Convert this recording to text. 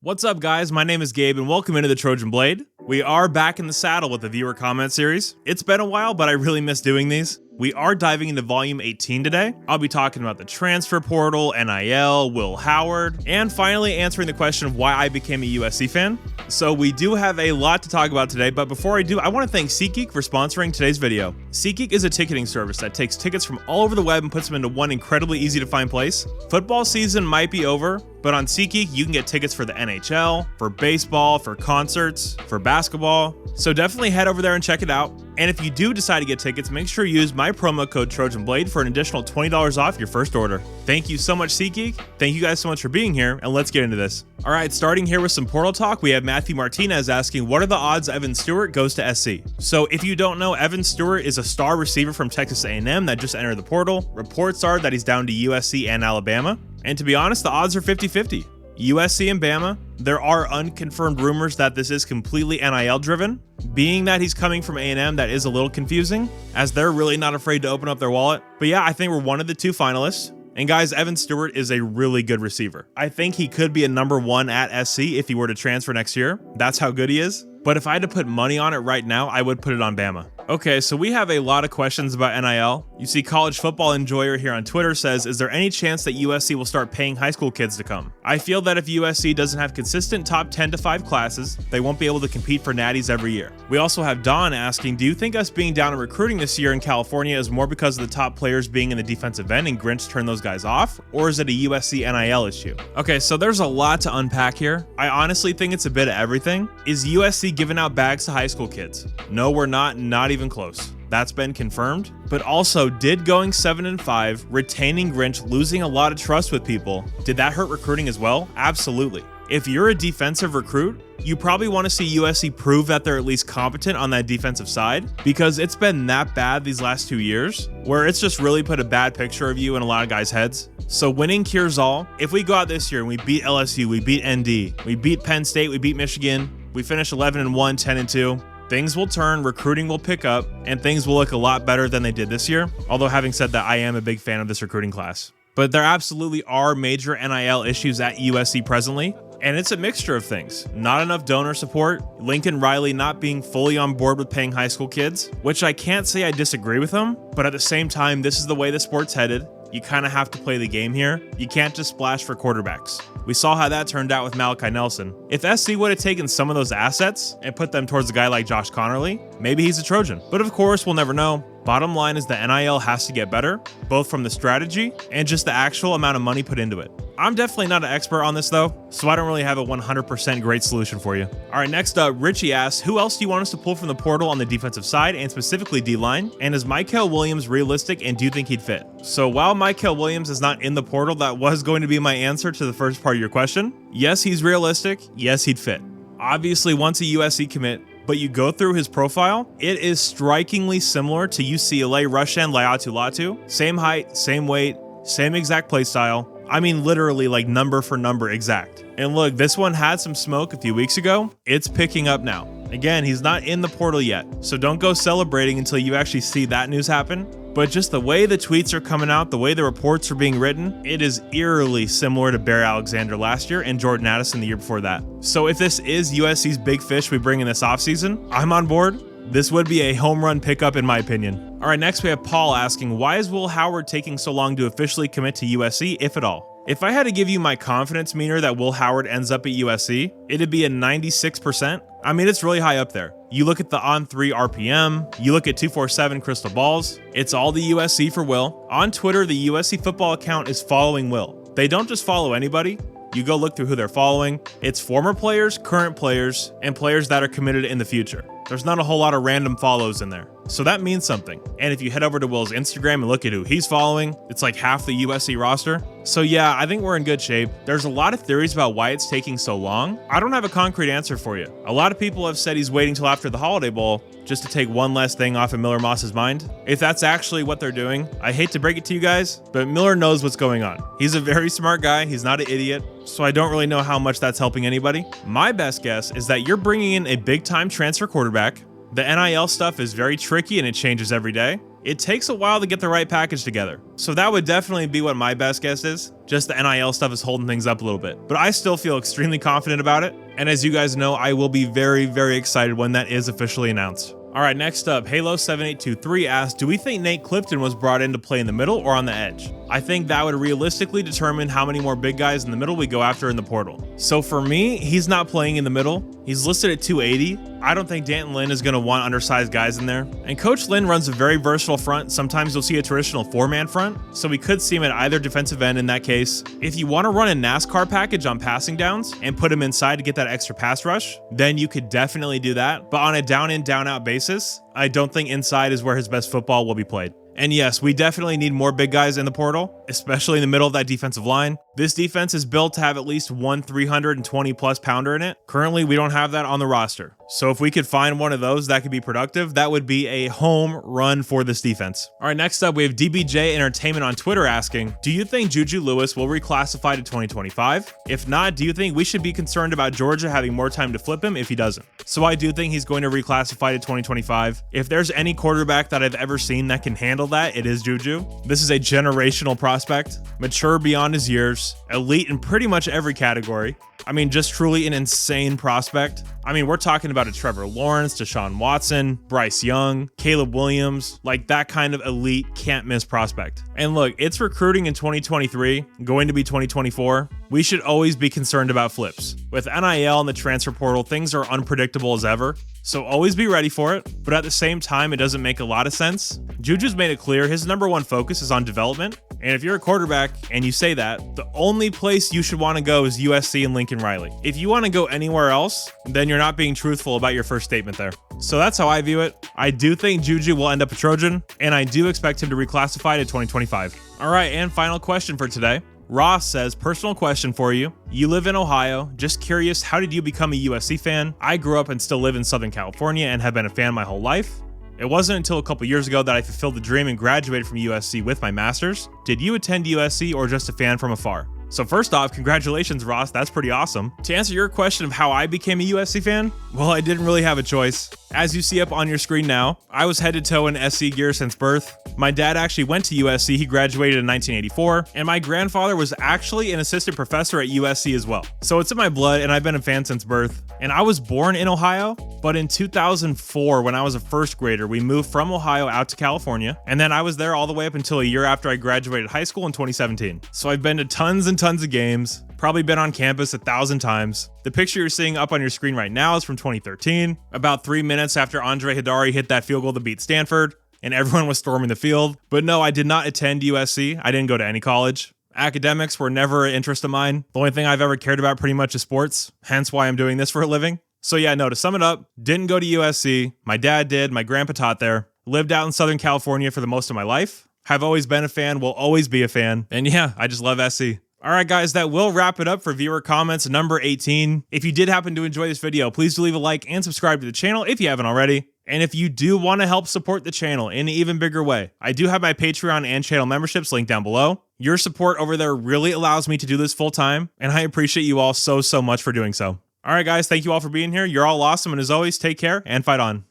What's up, guys? My name is Gabe, and welcome into the Trojan Blade. We are back in the saddle with the viewer comment series. It's been a while, but I really miss doing these. We are diving into volume 18 today. I'll be talking about the transfer portal, NIL, Will Howard, and finally answering the question of why I became a USC fan. So we do have a lot to talk about today, but before I do, I want to thank SeatGeek for sponsoring today's video. SeatGeek is a ticketing service that takes tickets from all over the web and puts them into one incredibly easy to find place. Football season might be over, but on SeatGeek, you can get tickets for the NHL, for baseball, for concerts, for basketball. So definitely head over there and check it out. And if you do decide to get tickets, make sure you use my promo code TrojanBlade for an additional $20 off your first order. Thank you so much, SeatGeek. Thank you guys so much for being here, and let's get into this. All right, starting here with some portal talk, we have Matthew Martinez asking, what are the odds Evan Stewart goes to SC? So if you don't know, Evan Stewart is a star receiver from Texas A&M that just entered the portal. Reports are that he's down to USC and Alabama. And to be honest, the odds are 50-50. USC and Bama, there are unconfirmed rumors that this is completely NIL driven. Being that he's coming from A&M, that is a little confusing, as they're really not afraid to open up their wallet. But yeah, I think we're one of the two finalists. And guys, Evan Stewart is a really good receiver. I think he could be a number one at SC if he were to transfer next year. That's how good he is. But if I had to put money on it right now, I would put it on Bama. Okay, so we have a lot of questions about NIL. You see College Football Enjoyer here on Twitter says, is there any chance that USC will start paying high school kids to come? I feel that if USC doesn't have consistent top 10 to 5 classes, they won't be able to compete for natties every year. We also have Don asking, do you think us being down in recruiting this year in California is more because of the top players being in the defensive end and Grinch turned those guys off? Or is it a USC NIL issue? Okay, so there's a lot to unpack here. I honestly think it's a bit of everything. Is USC giving out bags to high school kids? No, we're not even close. That's been confirmed. But also, did going 7-5, retaining Grinch, losing a lot of trust with people, did that hurt recruiting as well? Absolutely. If you're a defensive recruit, you probably want to see USC prove that they're at least competent on that defensive side, because it's been that bad these last 2 years, where it's just really put a bad picture of you in a lot of guys' heads. So winning cures all. If we go out this year and we beat LSU, we beat ND, we beat Penn State, we beat Michigan, we finish 11-1, 10-2, things will turn, recruiting will pick up, and things will look a lot better than they did this year. Although having said that, I am a big fan of this recruiting class. But there absolutely are major NIL issues at USC presently, and it's a mixture of things. Not enough donor support, Lincoln Riley not being fully on board with paying high school kids, which I can't say I disagree with him, but at the same time, this is the way the sport's headed. You kind of have to play the game here. You can't just splash for quarterbacks. We saw how that turned out with Malachi Nelson. If SC would have taken some of those assets and put them towards a guy like Josh Connerly, maybe he's a Trojan. But of course, we'll never know. Bottom line is the NIL has to get better, both from the strategy and just the actual amount of money put into it. I'm definitely not an expert on this though, so I don't really have a 100% great solution for you. All right, next up, Richie asks, who else do you want us to pull from the portal on the defensive side and specifically D-line? And is Mykel Williams realistic and do you think he'd fit? So while Mykel Williams is not in the portal, that was going to be my answer to the first part of your question. Yes, he's realistic. Yes, he'd fit. Obviously, once a USC commit, but you go through his profile, it is strikingly similar to UCLA Rushan Latu. Same height, same weight, same exact play style. I mean, literally like number for number exact. And look, this one had some smoke a few weeks ago. It's picking up now. Again, he's not in the portal yet, so don't go celebrating until you actually see that news happen. But just the way the tweets are coming out, the way the reports are being written, it is eerily similar to Bear Alexander last year and Jordan Addison the year before that. So if this is USC's big fish we bring in this offseason, I'm on board. This would be a home run pickup in my opinion. All right, next we have Paul asking, why is Will Howard taking so long to officially commit to USC, if at all? If I had to give you my confidence meter that Will Howard ends up at USC, it'd be a 96%. I mean, it's really high up there. You look at the on3 RPM, you look at 247 crystal balls, it's all the USC for Will. On Twitter, the USC football account is following Will. They don't just follow anybody. You go look through who they're following. It's former players, current players, and players that are committed in the future. There's not a whole lot of random follows in there. So that means something. And if you head over to Will's Instagram and look at who he's following, it's like half the USC roster. So yeah, I think we're in good shape. There's a lot of theories about why it's taking so long. I don't have a concrete answer for you. A lot of people have said he's waiting till after the Holiday Bowl just to take one less thing off of Miller Moss's mind. If that's actually what they're doing, I hate to break it to you guys, but Miller knows what's going on. He's a very smart guy. He's not an idiot. So I don't really know how much that's helping anybody. My best guess is that you're bringing in a big time transfer quarterback. The NIL stuff is very tricky and it changes every day. it takes a while to get the right package together. So that would definitely be what my best guess is. Just the NIL stuff is holding things up a little bit. But I still feel extremely confident about it. And as you guys know, I will be very, very excited when that is officially announced. All right, next up, Halo7823 asks, do we think Nate Clifton was brought in to play in the middle or on the edge? I think that would realistically determine how many more big guys in the middle we go after in the portal. So for me, he's not playing in the middle. He's listed at 280. I don't think Danton Lynn is going to want undersized guys in there. And Coach Lynn runs a very versatile front. Sometimes you'll see a traditional 4-man front, so we could see him at either defensive end in that case. If you want to run a NASCAR package on passing downs and put him inside to get that extra pass rush, then you could definitely do that. But on a down in, down out basis, I don't think inside is where his best football will be played. And yes, we definitely need more big guys in the portal, especially in the middle of that defensive line. This defense is built to have at least one 320 plus pounder in it. Currently, we don't have that on the roster. So if we could find one of those that could be productive, that would be a home run for this defense. All right, next up, we have DBJ Entertainment on Twitter asking, do you think Juju Lewis will reclassify to 2025? If not, do you think we should be concerned about Georgia having more time to flip him if he doesn't? So I do think he's going to reclassify to 2025. If there's any quarterback that I've ever seen that can handle that, it is Juju. This is a generational prospect, mature beyond his years, elite in pretty much every category. I mean, just truly an insane prospect. I mean, we're talking about a Trevor Lawrence, Deshaun Watson, Bryce Young, Caleb Williams, like that kind of elite can't miss prospect. And look, it's recruiting in 2023, going to be 2024. We should always be concerned about flips. With NIL and the transfer portal, things are unpredictable as ever. So always be ready for it, but at the same time, it doesn't make a lot of sense. Juju's made it clear his number one focus is on development. And if you're a quarterback and you say that, the only place you should want to go is USC and Lincoln Riley. If you want to go anywhere else, then you're not being truthful about your first statement there. So that's how I view it. I do think Juju will end up a Trojan, and I do expect him to reclassify to 2025. All right, and final question for today. Ross says, personal question for you. You live in Ohio. Just curious, how did you become a USC fan? I grew up and still live in Southern California and have been a fan my whole life. It wasn't until a couple years ago that I fulfilled the dream and graduated from USC with my master's. Did you attend USC or just a fan from afar? So first off, congratulations, Ross. That's pretty awesome. To answer your question of how I became a USC fan, well, I didn't really have a choice. As you see up on your screen now, I was head to toe in SC gear since birth. My dad actually went to USC. He graduated in 1984, and my grandfather was actually an assistant professor at USC as well. So it's in my blood, and I've been a fan since birth. And I was born in Ohio, but in 2004, when I was a first grader, we moved from Ohio out to California, and then I was there all the way up until a year after I graduated high school in 2017. So I've been to tons and tons of games, probably been on campus 1,000 times. The picture you're seeing up on your screen right now is from 2013, about 3 minutes after Andre Hidari hit that field goal to beat Stanford, and everyone was storming the field. But no, I did not attend USC. I didn't go to any college. Academics were never an interest of mine. The only thing I've ever cared about pretty much is sports, hence why I'm doing this for a living. So yeah, no, to sum it up, didn't go to USC. My dad did, my grandpa taught there, lived out in Southern California for the most of my life. Have always been a fan, will always be a fan. And yeah, I just love SC. All right, guys, that will wrap it up for viewer comments number 18. If you did happen to enjoy this video, please do leave a like and subscribe to the channel if you haven't already. And if you do want to help support the channel in an even bigger way, I do have my Patreon and channel memberships linked down below. Your support over there really allows me to do this full time, and I appreciate you all so much for doing so. All right, guys, thank you all for being here. You're all awesome, and as always, take care and fight on.